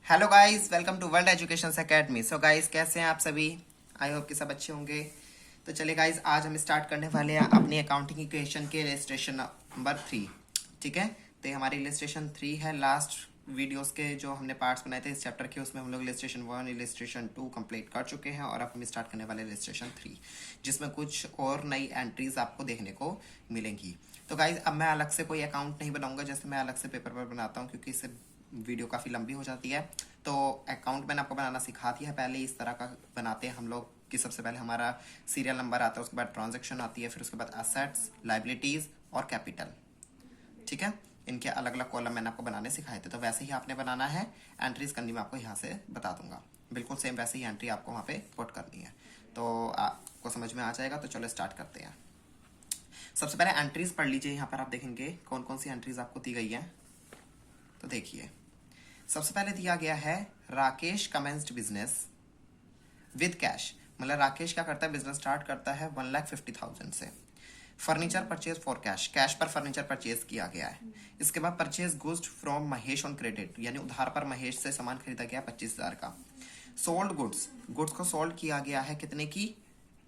Hello guys, welcome to world education academy. So guys, कैसे हैं आप सभी? आई होप कि सब अच्छे होंगे। तो चलिए गाइस, आज हम स्टार्ट करने वाले हैं अपनी अकाउंटिंग इक्वेशन के इलस्ट्रेशन नंबर 3। ठीक है, तो ये हमारी इलस्ट्रेशन 3 है। लास्ट वीडियोस के जो हमने पार्ट्स बनाए थे इस चैप्टर के, उसमें हम लोग इलस्ट्रेशन 1 इलस्ट्रेशन 2 कंप्लीट कर चुके हैं और अब हम स्टार्ट करने वाले इलस्ट्रेशन 3, जिसमें कुछ और नई एंट्रीज आपको देखने को मिलेंगी। तो गाइज, अब मैं अलग से कोई अकाउंट नहीं बनाऊंगा जैसे मैं अलग से पेपर पर बनाता हूँ, क्योंकि इससे वीडियो काफ़ी लंबी हो जाती है। तो अकाउंट मैंने आपको बनाना सिखा दिया है। पहले इस तरह का बनाते हैं हम लोग कि सबसे पहले हमारा सीरियल नंबर आता है, उसके बाद ट्रांजैक्शन आती है, फिर उसके बाद एसेट्स, लाइबिलिटीज और कैपिटल। ठीक है, इनके अलग अलग कॉलम मैंने आपको बनाने सिखाए थे, तो वैसे ही आपने बनाना है। एंट्रीज करनी मैं आपको यहाँ से बता दूंगा, बिल्कुल सेम वैसे ही एंट्री आपको वहाँ पे पुट करनी है, तो आपको समझ में आ जाएगा। तो चलो स्टार्ट करते हैं। सबसे पहले एंट्रीज पढ़ लीजिए। यहाँ पर आप देखेंगे कौन कौन सी एंट्रीज आपको दी गई है। तो देखिए, सबसे पहले दिया गया है Rakesh commenced business with cash. मतलब राकेश क्या करता है, बिजनेस स्टार्ट करता है 1,50,000 से। Furniture purchase for cash, cash पर फर्नीचर परचेज किया गया है। इसके बाद purchase goods from Mahesh on credit, यानी उधार पर महेश से सामान खरीदा गया 25,000 का। सोल्ड गुड्स, गुड्स को सोल्ड किया गया है कितने की,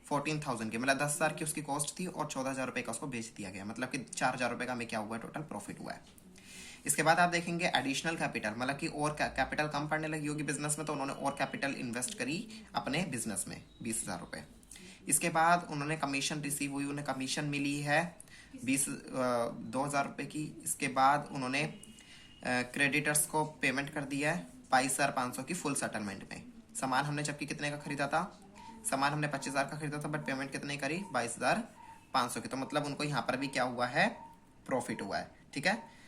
14,000 की। मतलब 10,000 की उसकी कॉस्ट थी और 14,000 रुपए का उसको बेच दिया गया, मतलब कि 4,000 रुपए का हमें क्या हुआ है, टोटल प्रॉफिट हुआ है। इसके बाद आप देखेंगे एडिशनल कैपिटल, मतलब कि और कैपिटल कम पड़ने लगी होगी बिजनेस में, तो उन्होंने और कैपिटल इन्वेस्ट करी अपने बिजनेस में 20,000 रुपए। इसके बाद उन्होंने कमीशन रिसीव हुई, उन्हें कमीशन मिली है 2,000 रुपए की। इसके बाद उन्होंने क्रेडिटर्स को पेमेंट कर दिया है 22,500 की फुल सेटलमेंट में। सामान हमने जबकि कितने का खरीदा था, सामान हमने 25,000 का खरीदा था, बट पेमेंट कितने करी, 22,500 की। तो मतलब उनको यहाँ पर भी क्या हुआ है, प्रॉफिट हुआ है। ठीक है,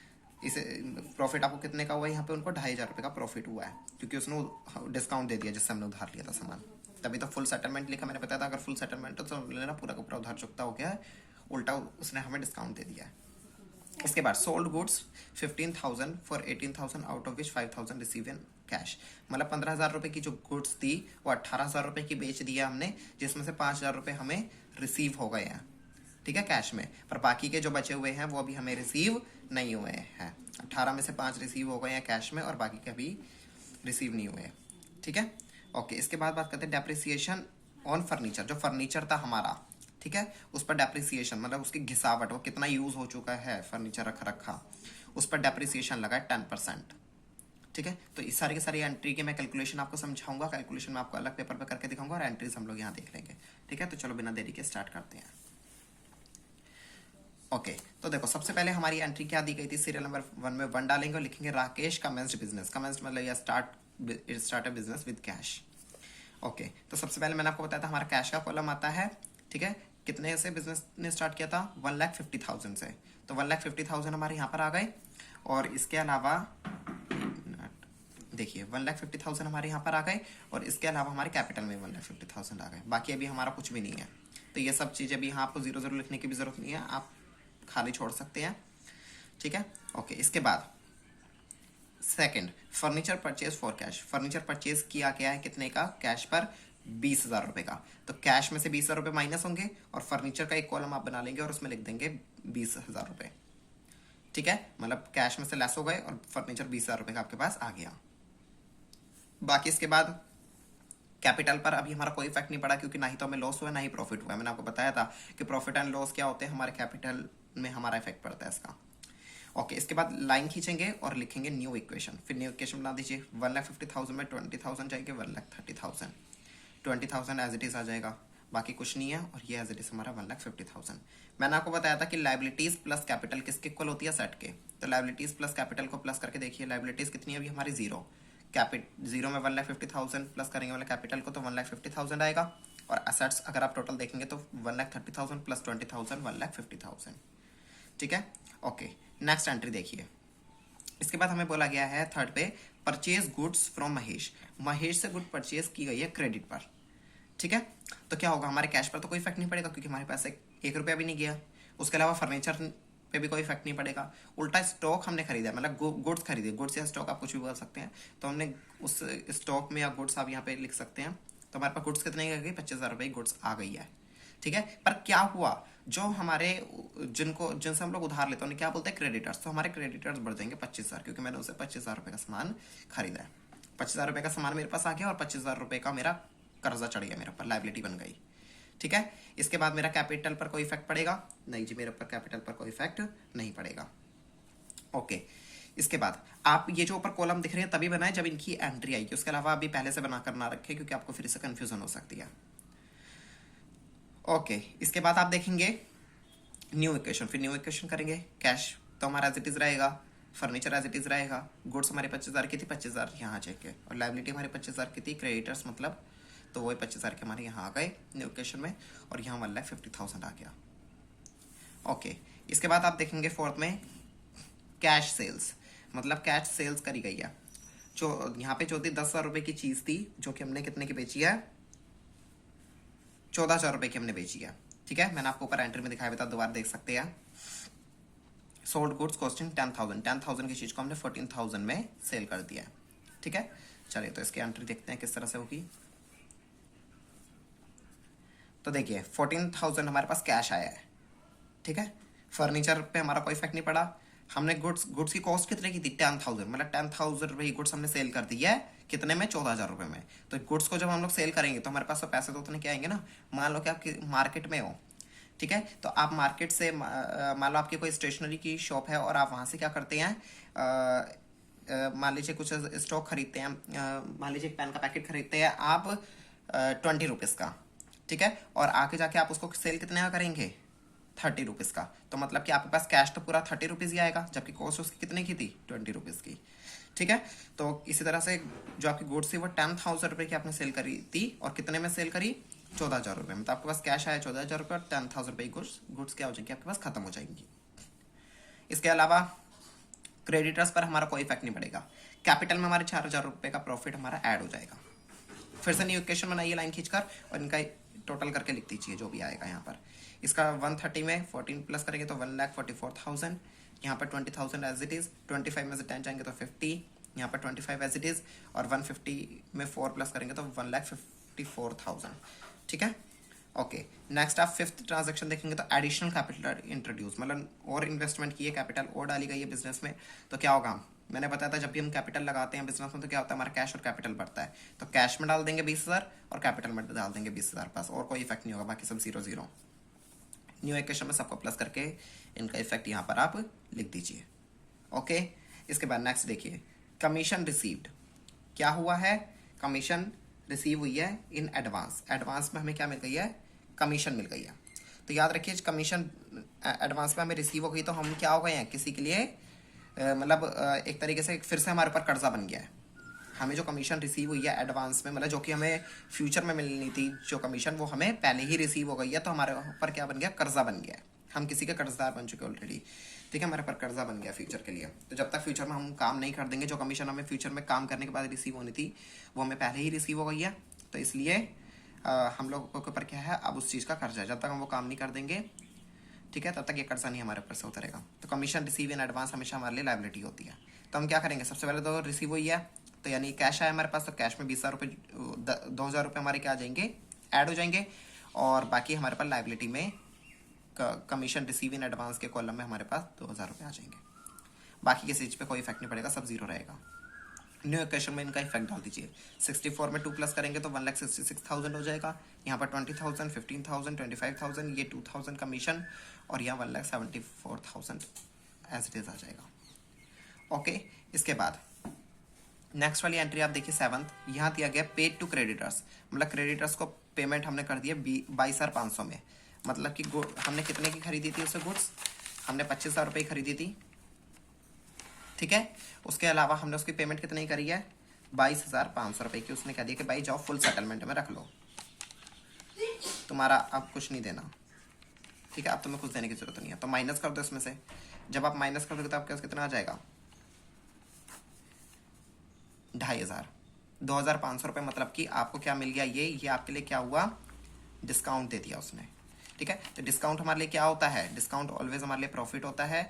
इस प्रॉफिट आपको कितने का हुआ है, यहाँ पे उनको 2,500 रुपये का प्रॉफिट हुआ है, क्योंकि उसने डिस्काउंट दे दिया जिससे हमने उधार लिया था सामान। तभी तो फुल सेटलमेंट लिखा, मैंने बताया था अगर फुल सेटलमेंट हो तो लेना, पूरा का पूरा उधार चुकता हो गया है, उल्टा उसने हमें डिस्काउंट दे दिया है। इसके बाद sold goods 15,000 for 18,000 out of which 5,000 receive in cash. मतलब 15,000 रुपये की जो गुड्स थी वो 18,000 रुपये की बेच दिया हमने, जिसमें से 5,000 रुपये हमें रिसीव हो गए हैं। ठीक है, कैश में। पर बाकी के जो बचे हुए हैं वो अभी हमें रिसीव नहीं हुए हैं। 18 में से 5 रिसीव हो गए हैं कैश में और बाकी के अभी रिसीव नहीं हुए। ठीक है, ओके। इसके बाद बात करते हैं डेप्रिसिएशन ऑन फर्नीचर। जो फर्नीचर था हमारा, ठीक है, उस पर डेप्रिसिएशन मतलब उसकी घिसावट, वो कितना यूज हो चुका है फर्नीचर रख रखा, उस पर डेप्रिसिएशन लगा 10%। ठीक है, तो इस सारी की सारी एंट्री के मैं कैलकुलेशन आपको समझाऊंगा। कैलकुलेशन मैं आपको अलग पेपर पे करके दिखाऊंगा और एंट्रीज हम लोग यहाँ देख लेंगे। ठीक है, तो चलो बिना देरी के स्टार्ट करते हैं। ओके, तो देखो सबसे पहले हमारी एंट्री क्या दी गई थी, सीरियल नंबर 1 में 1 डालेंगे और लिखेंगे राकेश कमेंस्ड बिजनेस। कमेंस्ड मतलब या start a business with cash. Okay, तो सबसे पहले मैंने आपको बताया था हमारा कैश का कॉलम आता है। ठीक है, कितने से बिजनेस ने स्टार्ट किया था, 1,50,000 से। तो 1,50,000 हमारे यहाँ पर आ गए। और इसके अलावा देखिए 1,50,000 हमारे यहाँ पर आ गए, और इसके अलावा हमारे कैपिटल में 1,50,000 आ गए। बाकी अभी हमारा कुछ भी नहीं है, तो ये सब चीज़ें भी यहाँ आपको 0 लिखने की भी जरूरत नहीं है, आप खाली छोड़ सकते हैं। ठीक है, ओके। इसके बाद second, furniture purchase for cash. Furniture purchase किया गया है कितने का, कैश पर 20,000 रुपए का। तो कैश में से 20,000 रुपए माइनस होंगे और फर्नीचर का एक कॉलम आप बना लेंगे और उसमें लिख देंगे 20,000 रुपए। ठीक है, मतलब कैश में से लेस हो गए और फर्नीचर 20,000 रुपए का आपके पास आ गया। बाकी इसके बाद कैपिटल पर अभी हमारा कोई इफेक्ट नहीं पड़ा, क्योंकि ना ही तो हमें लॉस हुआ ना ही प्रॉफिट हुआ। मैंने आपको बताया था कि प्रॉफिट एंड लॉस क्या होते हैं, हमारे कैपिटल में हमारा इफेक्ट पड़ता है इसका। ओके, इसके बाद लाइन खींचेंगे और लिखेंगे न्यू इक्वेशन। फिर न्यू इक्वेशन बना दीजिए। 1,50,000 में 20,000 जाएंगे, 1,30,000। 20,000 एज इट इज आ जाएगा, बाकी कुछ नहीं है, और ये एज इट इज हमारा 1,50,000। मैंने आपको बताया था कि लाइबिलिटीज प्लस कैपिटल किसके इक्वल होती है, सेट के। तो लाइबिलिटीज प्लस कैपिटल को प्लस करके देखिए, लाइबिलिटीज कितनी है अभी हमारी 0। जीरो में 1,50,000 प्लस करेंगे वाला कैपिटल को, तो 1,50,000 आएगा। और असेट्स अगर आप टोटल देखेंगे तो 1,30,000 प्लस 20,000 1,50,000। ठीक है, ओके। नेक्स्ट एंट्री देखिए। इसके बाद हमें बोला गया है थर्ड पे, purchase goods from Mahesh. Mahesh से गुड परचेज की गई है क्रेडिट पर। ठीक है, तो क्या होगा, हमारे कैश पर तो कोई इफेक्ट नहीं पड़ेगा, क्योंकि हमारे पास 1 रुपया भी नहीं गया। उसके अलावा फर्नीचर पे भी कोई इफेक्ट नहीं पड़ेगा। उल्टा स्टॉक हमने खरीदा, मतलब गुड्स खरीदे, गुड्स या स्टॉक आप कुछ भी बोल सकते हैं। तो हमने उस स्टॉक में या गुड्स आप यहाँ पे लिख सकते हैं। तो हमारे पास गुड्स कितने की गई, 25,000 रुपये गुड्स आ गई है। ठीक है, पर क्या हुआ, जो हमारे जिनसे हम लोग उधार लेते हैं उन्हें क्या बोलते हैं, क्रेडिटर्स। तो हमारे क्रेडिटर्स बढ़ जाएंगे 25,000, क्योंकि मैंने उसे 25,000 रुपये का सामान खरीदा है। ₹25,000 का सामान मेरे पास आ गया और ₹25,000 का मेरा कर्जा चढ़ गया, मेरे ऊपर लाइबिलिटी बन गई। ठीक है, इसके बाद मेरा कैपिटल पर कोई इफेक्ट पड़ेगा? नहीं जी, मेरे ऊपर कैपिटल पर कोई इफेक्ट नहीं पड़ेगा। ओके, इसके बाद आप ये जो ऊपर कॉलम दिख रहे हैं तभी बनाए जब इनकी एंट्री आएगी, उसके अलावा अभी पहले से बनाकर ना रखें क्योंकि आपको फिर से कंफ्यूजन हो सकती है। ओके, इसके बाद आप देखेंगे न्यू इक्वेशन, फिर न्यू इक्वेशन करेंगे। कैश तो हमारा एज इट इज रहेगा, फर्नीचर एज इट इज रहेगा, गुड्स हमारे 25,000 की थी, 25,000 यहाँ आ जाएंगे, और लाइबिलिटी हमारे 25,000 की थी, क्रेडिटर्स मतलब तो वही 25,000 के हमारे यहाँ आ गए न्यू इक्वेशन में, और यहाँ 1,50,000 आ गया। ओके, इसके बाद आप देखेंगे फोर्थ में कैश सेल्स, मतलब कैश सेल्स करी गई है। जो यहाँ पे जो थी 10,000 रुपए की चीज थी, जो कि हमने कितने की बेची है? 14,000 रुपए की हमने बेची है। ठीक है, मैंने आपको ऊपर एंट्री में दिखाया था, दोबारा देख सकते हैं। सोल्ड गुड्स कॉस्टिंग 10,000, 10,000 की चीज को हमने 14,000 में सेल कर दिया है। ठीक है, चलिए तो इसकी एंट्री देखते हैं किस तरह से होगी। तो देखिए 14,000 हमारे पास कैश आया है। ठीक है, फर्नीचर पे हमारा कोई इफेक्ट नहीं पड़ा। हमने गुड्स की कॉस्ट कितने की थी? 10,000, मतलब 10,000 रुपए की गुड्स हमने सेल कर दी है कितने में? 14,000 रुपए में। तो गुड्स को जब हम लोग सेल करेंगे तो हमारे पास तो पैसे तो उतने क्या आएंगे ना। मान लो कि आप मार्केट में हो, ठीक है, तो आप मार्केट से मान लो आपकी कोई स्टेशनरी की शॉप है और आप वहां से क्या करते हैं, मान लीजिए कुछ स्टॉक खरीदते हैं, मान लीजिए एक पेन का पैकेट खरीदते हैं आप 20 रुपीज़ का। ठीक है, और आके जाके आप उसको सेल कितने का करेंगे? 30 रुपीज़ का। तो मतलब कि आपके पास कैश तो पूरा 30 रुपीज़ ही आएगा, जबकि कॉस्ट उसकी कितने की थी? 20 रुपीज़ की। ठीक है, तो इसी तरह से जो आपकी गुड्स थी वो 10,000 रुपए की आपने सेल करी थी, और कितने में सेल करी? 14,000 रुपए में। तो आपके पास कैश आया 14,000 रुपये, और 10,000 रुपए की गुड्स क्या हो जाएंगी? आपके पास खत्म हो जाएंगी। इसके अलावा क्रेडिटर्स पर हमारा कोई इफेक्ट नहीं पड़ेगा। कैपिटल में हमारे 4,000 रुपए का प्रॉफिट हमारा ऐड हो जाएगा। फिर से न्यू इक्वेशन बनाइए लाइन खींचकर, और इनका टोटल करके लिख दीजिए जो भी आएगा यहाँ पर। इसका 130 में 14 प्लस करेंगे तो 1,44,000, यहाँ पर 20,000 एज इट इज, 25 में से 10 जाएंगे तो 50, यहाँ पर 25 एज इट इज, और 150 में 4 प्लस करेंगे तो 1,54,000। ठीक है, ओके, नेक्स्ट आप फिफ्थ ट्रांजेक्शन देखेंगे तो एडिशनल कैपिटल इंट्रोड्यूस, मतलब और इन्वेस्टमेंट की है, कैपिटल और डाली गई है बिजनेस में। तो क्या होगा? मैंने बताया था जब भी हम कैपिटल लगाते हैं बिजनेस में तो क्या होता है? हमारा कैश और कैपिटल बढ़ता है। तो कैश में डाल देंगे 20,000 और कैपिटल में डाल देंगे 20,000 पास, और कोई इफेक्ट नहीं होगा, बाकी सब 0 न्यू इक्वेशन में सबको प्लस करके इनका इफेक्ट यहाँ पर आप लिख दीजिए। ओके, इसके बाद नेक्स्ट देखिए कमीशन रिसीव्ड। क्या हुआ है? कमीशन रिसीव हुई है इन एडवांस। एडवांस में हमें क्या मिल गई है? कमीशन मिल गई है। तो याद रखिए कमीशन एडवांस में हमें रिसीव हो गई तो हम क्या हो गए हैं? किसी के लिए मतलब एक तरीके से फिर से हमारे ऊपर कर्जा बन गया है। हमें जो कमीशन रिसीव हुई है एडवांस में, मतलब जो कि हमें फ्यूचर में मिलनी थी जो कमीशन, वो हमें पहले ही रिसीव हो गई है, तो हमारे ऊपर क्या बन गया? कर्जा बन गया है। हम किसी के कर्जदार बन चुके ऑलरेडी। ठीक है, हमारे ऊपर कर्जा बन गया फ्यूचर के लिए। तो जब तक फ्यूचर में हम काम नहीं कर देंगे, जो कमीशन हमें फ्यूचर में काम करने के बाद रिसीव होनी थी वो हमें पहले ही रिसीव हो गई है। तो इसलिए हम लोगों के ऊपर क्या है? अब उस चीज़ का कर्जा है। जब तक हम वो काम नहीं कर देंगे, ठीक है, तब तक ये कर्जा नहीं हमारे ऊपर से उतरेगा। तो कमीशन रिसीव इन एडवांस हमेशा हमारे लिए लायबिलिटी होती है। तो हम क्या करेंगे? सबसे पहले तो रिसीव हुई है, तो यानी कैश आया हमारे पास, तो कैश में 20,000 रुपये 2,000 रुपये हमारे क्या आ जाएंगे? ऐड हो जाएंगे, और बाकी हमारे पास लायबिलिटी में कमीशन रिसीव इन एडवांस के कॉलम में हमारे पास 2,000 रुपये आ जाएंगे। बाकी किसी चीज़ पे कोई इफेक्ट नहीं पड़ेगा, सब 0 रहेगा। न्यू इक्वेशन में इनका इफेक्ट डाल दीजिए। 64 में 2 प्लस करेंगे तो 1,66,000 हो जाएगा। यहाँ पर 20,000, 15,000, 25,000, ये 2,000 कमीशन, और यहाँ 1,74,000 एज इट इज आ जाएगा। ओके, इसके बाद नेक्स्ट वाली एंट्री आप देखिए 7th, यहाँ दिया गया पेड टू क्रेडिटर्स, मतलब क्रेडिटर्स को पेमेंट हमने कर दिया 22,500 में। मतलब कि हमने कितने की खरीदी थी उसे गुड्स? हमने 25,000 रुपये की खरीदी थी। ठीक है, उसके अलावा हमने उसकी पेमेंट कितनी करी है? 22,500 रुपये की। उसने कह दिया कि भाई जाओ फुल सेटलमेंट में रख लो, तुम्हारा अब कुछ नहीं देना। ठीक है, अब तुम्हें कुछ देने की जरूरत नहीं है। तो माइनस कर दो इसमें से। जब आप माइनस कर दोगे तो आपके पास कितना आ जाएगा? 2,500, 2,500 रुपये। मतलब कि आपको क्या मिल गया? ये आपके लिए क्या हुआ? डिस्काउंट दे दिया उसने। ठीक है, तो डिस्काउंट हमारे लिए क्या होता है? डिस्काउंट ऑलवेज हमारे लिए प्रॉफिट होता है।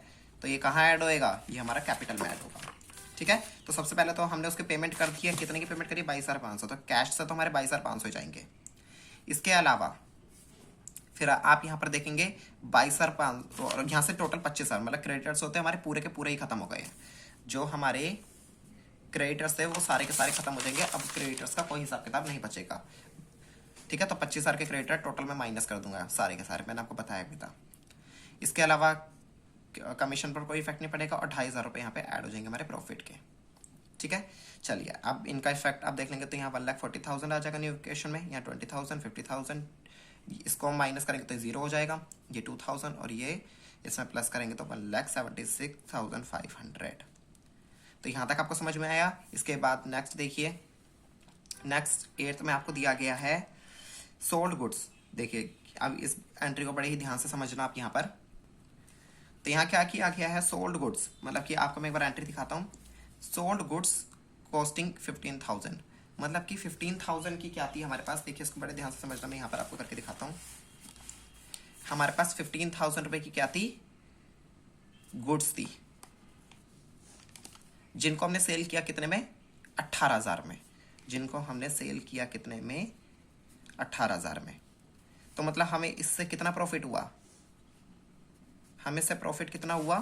तो ये कहाँ ऐड होएगा? ये हमारा कैपिटल में ऐड होगा। ठीक है, तो सबसे पहले तो हमने उसकी पेमेंट कर दी है। कितने की पेमेंट करी? 22,500। तो कैश से तो हमारे 22,500 जाएंगे। इसके अलावा फिर आप यहाँ पर देखेंगे 22,500, और यहाँ से टोटल 25,000, मतलब क्रेडिटर्स होते हैं हमारे पूरे के पूरे ही खत्म हो गए हैं। जो हमारे क्रेडिटर्स थे वो सारे के सारे खत्म हो जाएंगे, अब क्रेडिटर्स का कोई हिसाब किताब नहीं बचेगा। ठीक है, तो 25,000 के क्रेडिटर टोटल में माइनस कर दूंगा सारे के सारे, मैंने आपको बताया भी था। इसके अलावा कमीशन पर कोई इफेक्ट नहीं पड़ेगा और 2,500 रुपये यहाँ पे ऐड हो जाएंगे हमारे प्रॉफिट के। ठीक है, चलिए अब इनका इफेक्ट आप देख लेंगे तो यहाँ 1,40,000 आ जाएगा न्यू इक्वेशन में, यहाँ 20,000, 50,000, इसको हम माइनस करेंगे तो 0 हो जाएगा, ये 2,000 और ये इसमें प्लस करेंगे तो 1,76,500। तो यहाँ तक आपको समझ में आया। इसके बाद नेक्स्ट देखिए, नेक्स्ट 8th में आपको दिया गया है सोल्ड गुड्स। देखिए अब इस एंट्री को बड़े ही ध्यान से समझना आप यहाँ पर। तो यहाँ क्या किया गया है, सोल्ड गुड्स, मतलब कि आपको मैं एक बार एंट्री दिखाता हूँ। सोल्ड गुड्स कॉस्टिंग 15,000, मतलब कि 15,000 की क्या थी हमारे पास। देखिए इसको बड़े ध्यान से समझना, मैं यहाँ पर आपको करके दिखाता हूँ। हमारे पास 15,000 रुपए की क्या थी, गुड्स थी, जिनको हमने सेल किया कितने में, 18,000 में। जिनको हमने सेल किया कितने में, 18,000 में। तो मतलब हमें इससे कितना प्रॉफिट हुआ, हमें से प्रॉफिट कितना हुआ,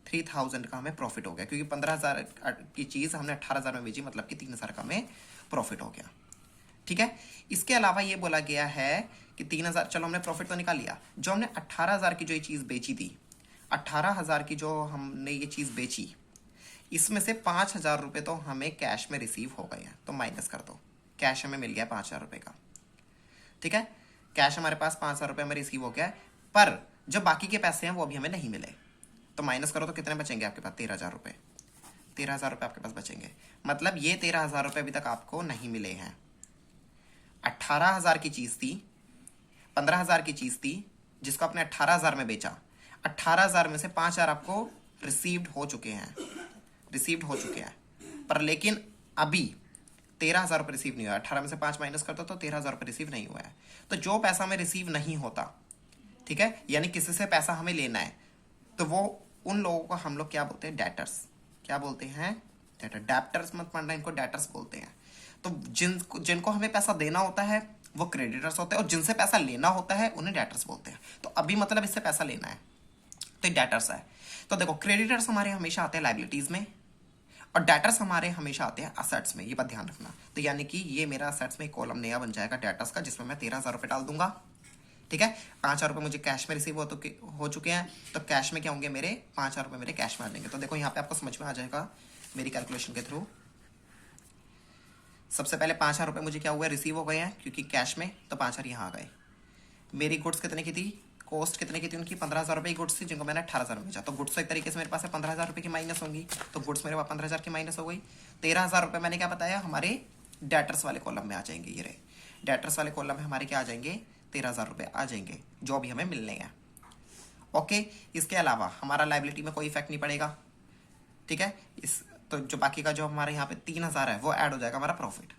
3,000 का हमें प्रॉफिट हो गया, क्योंकि 15,000 की चीज हमने 18,000 में बेची, मतलब कि 3,000 का हमें प्रॉफिट हो गया। ठीक है, इसके अलावा ये बोला गया है कि 3,000, चलो हमने प्रॉफिट तो निकाल लिया, जो हमने 18,000 की जो ये चीज बेची थी, 18,000 की जो हमने ये चीज बेची, इसमें से 5,000 रुपये तो हमें कैश में रिसीव हो गए हैं, तो माइनस कर दो, कैश हमें मिल गया 5,000 रुपये का। ठीक है, कैश हमारे पास 5,000 रुपये में रिसीव हो गया है, पर जो बाकी के पैसे हैं वो अभी हमें नहीं मिले, तो माइनस करो तो कितने बचेंगे आपके पास, 13,000 रुपये। 13,000 रुपये आपके पास बचेंगे, मतलब ये 13,000 रुपये अभी तक आपको नहीं मिले हैं। 18,000 की चीज थी, 15,000 की चीज थी, जिसको आपने 18,000 में बेचा, 18,000 में से 5,000 आपको रिसीव्ड हो चुके हैं, रिसीव्ड हो चुके हैं, पर लेकिन अभी 13,000 रुपये रिसीव नहीं हुआ। 18 में से 5 माइनस करता तो 13,000 रुपये रिसीव नहीं हुआ है। तो जो पैसा हमें रिसीव नहीं होता, ठीक है, यानी किसी से पैसा हमें लेना है, तो वो उन लोगों को हम लोग क्या बोलते हैं, डेटर्स। क्या बोलते हैं, डेटर। डेप्टर्स मत पढ़ना, इनको डेटर्स बोलते हैं। तो जिनको हमें पैसा देना होता है वो क्रेडिटर्स होते हैं, और जिनसे पैसा लेना होता है उन्हें डेटर्स बोलते हैं। तो अभी मतलब इससे पैसा लेना है तो ये डेटर्स है। तो देखो क्रेडिटर्स हमारे हमेशा आते हैं लाइबिलिटीज में, और डेटर्स हमारे हमेशा आते हैं असेट्स में, ये बात ध्यान रखना। तो यानी कि ये मेरा असेट्स में एक कॉलम नया बन जाएगा डेटर्स का, जिसमें मैं 13,000 रुपये डाल दूंगा। ठीक है, 5,000 रुपये मुझे कैश में रिसीव हो चुके हैं, तो कैश में क्या होंगे मेरे, 5,000 रुपये मेरे कैश में आ जाएंगे। तो देखो यहाँ पे आपको समझ में आ जाएगा मेरी कैलकुलेशन के थ्रू। सबसे पहले 5,000 रुपये मुझे क्या हुआ, रिसीव हो गए हैं, क्योंकि कैश में, तो 5,000 यहाँ आ गए। मेरी गुड्स कितने की थी, कॉस्ट कितने की थी उनकी, 15,000 रुपये की गुड्स थी, जिनको मैंने 18,000 में बेचा। तो गुड्स तो एक तरीके से मेरे पास 15,000 रुपये की माइनस होंगी, तो गुड्स मेरे पास 15,000 की माइनस हो गई। 13,000 रुपये मैंने क्या बताया, हमारे डेटर्स वाले कॉलम में आ जाएंगे। ये रहे डेटर्स वाले कॉलम में हमारे क्या आ जाएंगे, 13,000 रुपये आ जाएंगे, जो भी हमें मिलने हैं। ओके, इसके अलावा हमारा लाइबिलिटी में कोई इफेक्ट नहीं पड़ेगा। ठीक है, इस तो जो बाकी का जो हमारे यहाँ पे 3,000 है वो ऐड हो जाएगा हमारा प्रॉफिट।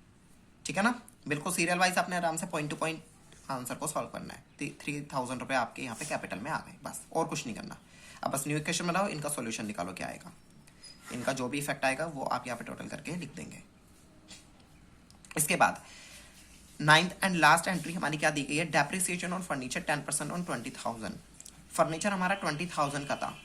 ठीक है ना, बिल्कुल सीरियल वाइज आपने आराम से पॉइंट टू पॉइंट आंसर को सॉल्व करना है। 3,000 रुपये आपके यहाँ पे कैपिटल में आ गए, बस और कुछ नहीं करना। अब बस न्यू इक्वेशन बनाओ, इनका सॉल्यूशन निकालो क्या आएगा, इनका जो भी इफेक्ट आएगा वो आप यहाँ पे टोटल करके लिख देंगे। इसके बाद 9th एंड लास्ट एंट्री हमारी क्या दी गई है, depreciation on furniture 10% on 20,000। Furniture हमारा 20,000 का था।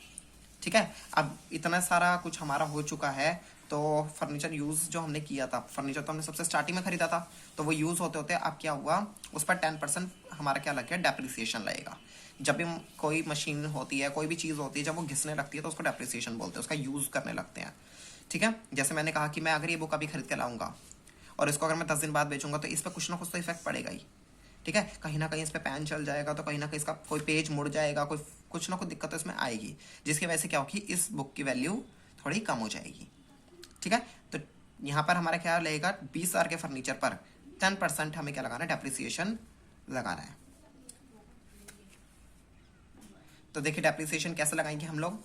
ठीक है, अब इतना सारा कुछ हमारा हो चुका है, तो फर्नीचर यूज जो हमने किया था, फर्नीचर तो हमने सबसे स्टार्टिंग में खरीदा था, तो वो यूज होते होते अब क्या हुआ, उस पर 10% हमारा क्या लग गया, डेप्रिसिएशन लगेगा। जब भी कोई मशीन होती है, कोई भी चीज होती है, जब वो घिसने लगती है तो उसको डेप्रिसिएशन बोलते हैं, उसका यूज करने लगते हैं। ठीक है, जैसे मैंने कहा कि मैं अगर ये बुक अभी खरीद के लाऊंगा और इसको अगर मैं 10 दिन बाद बेचूंगा, तो इस पर कुछ ना कुछ तो इफेक्ट पड़ेगा ही। ठीक है, कहीं ना कहीं इस पर पैन चल जाएगा, तो कहीं ना कहीं इसका कोई पेज मुड़ जाएगा, कोई कुछ ना कुछ दिक्कत तो इसमें आएगी, जिसकी वजह से क्या होगी, इस बुक की वैल्यू थोड़ी कम हो जाएगी। ठीक है, तो यहाँ पर हमारा क्या लगेगा, 20,000 के फर्नीचर पर 10% हमें क्या लगाना है, डेप्रिसिएशन लगाना है। तो देखिए डेप्रिसिएशन कैसे लगाएंगे हम लोग।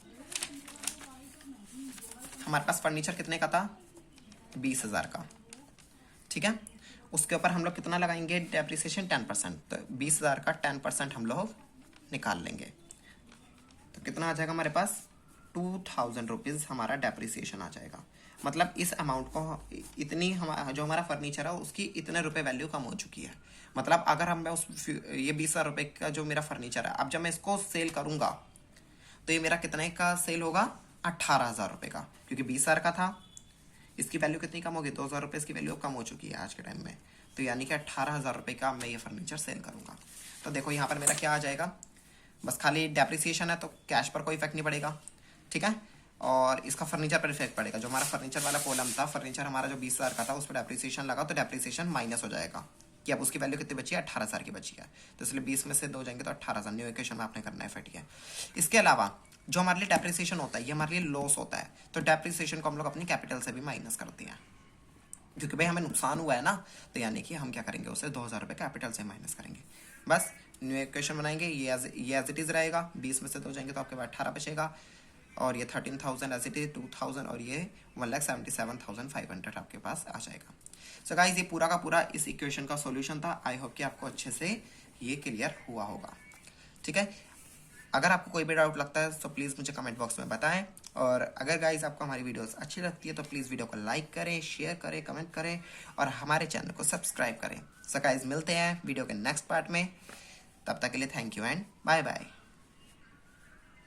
हमारे पास फर्नीचर कितने का था, 20,000 का। ठीक है, उसके ऊपर हम लोग कितना लगाएंगे डेप्रिसिएशन, 10%। तो 20,000 का 10% हम लोग निकाल लेंगे, तो कितना आ जाएगा हमारे पास, 2,000 रुपीज़ हमारा डेप्रिसिएशन आ जाएगा। मतलब इस अमाउंट को, इतनी जो हमारा फर्नीचर है उसकी इतने रुपए वैल्यू कम हो चुकी है। मतलब अगर हम मैं उस ये 20,000 रुपये का जो मेरा फर्नीचर है, अब जब मैं इसको सेल करूंगा तो ये मेरा कितने का सेल होगा, 18,000 रुपये का, क्योंकि 20,000 का था, इसकी वैल्यू कितनी कम होगी, 2,000 रुपये इसकी वैल्यू कम हो चुकी है आज के टाइम में। तो यानी कि 18,000 रुपये का मैं ये फर्नीचर सेल करूँगा। तो देखो यहाँ पर मेरा क्या आ जाएगा, बस खाली डेप्रिसिएशन है तो कैश पर कोई इफेक्ट नहीं पड़ेगा, ठीक है। और इसका फर्नीचर पर इफेक्ट पड़ेगा। जो हमारा फर्नीचर वाला कॉलम था, फर्नीचर हमारा जो 20,000 का था उस पर डेप्रिसिएशन लगा तो डेप्रिसिएशन माइनस हो जाएगा कि अब उसकी वैल्यू कितनी बची है, 18,000 की बची है। तो इसलिए 20 में से 2 जाएंगे तो 18,000 न्यू इक्वेशन में आपने करना है फिर, ठीक है। इसके अलावा जो हमारे लिए डेप्रिसिएशन होता है ये हमारे लिए लॉस होता है, तो डेप्रिसिएशन को हम लोग अपनी कैपिटल से भी माइनस करते हैं, क्योंकि भाई हमें नुकसान हुआ है ना। तो यानी कि हम क्या करेंगे, उसे 2,000 रुपये कैपिटल से माइनस करेंगे। बस न्यू इक्वेशन बनाएंगे, ये एज इट इज़ रहेगा। 20 में से 2 जाएंगे तो आपके पास 18 बचेगा, और ये 13,000 एज इट इज 2,000, और ये 1,77,500 आपके पास आ जाएगा। सो गाइस ये पूरा का पूरा इस इक्वेशन का सॉल्यूशन था। आई होप कि आपको अच्छे से ये क्लियर हुआ होगा, ठीक है। अगर आपको कोई भी डाउट लगता है तो प्लीज़ मुझे कमेंट बॉक्स में बताएं, और अगर गाइस आपको हमारी वीडियोस अच्छी लगती है तो प्लीज़ वीडियो को लाइक करें, शेयर करें, कमेंट करें, और हमारे चैनल को सब्सक्राइब करें। सो गाइस मिलते हैं वीडियो के नेक्स्ट पार्ट में, तब तक के लिए thank you and bye bye.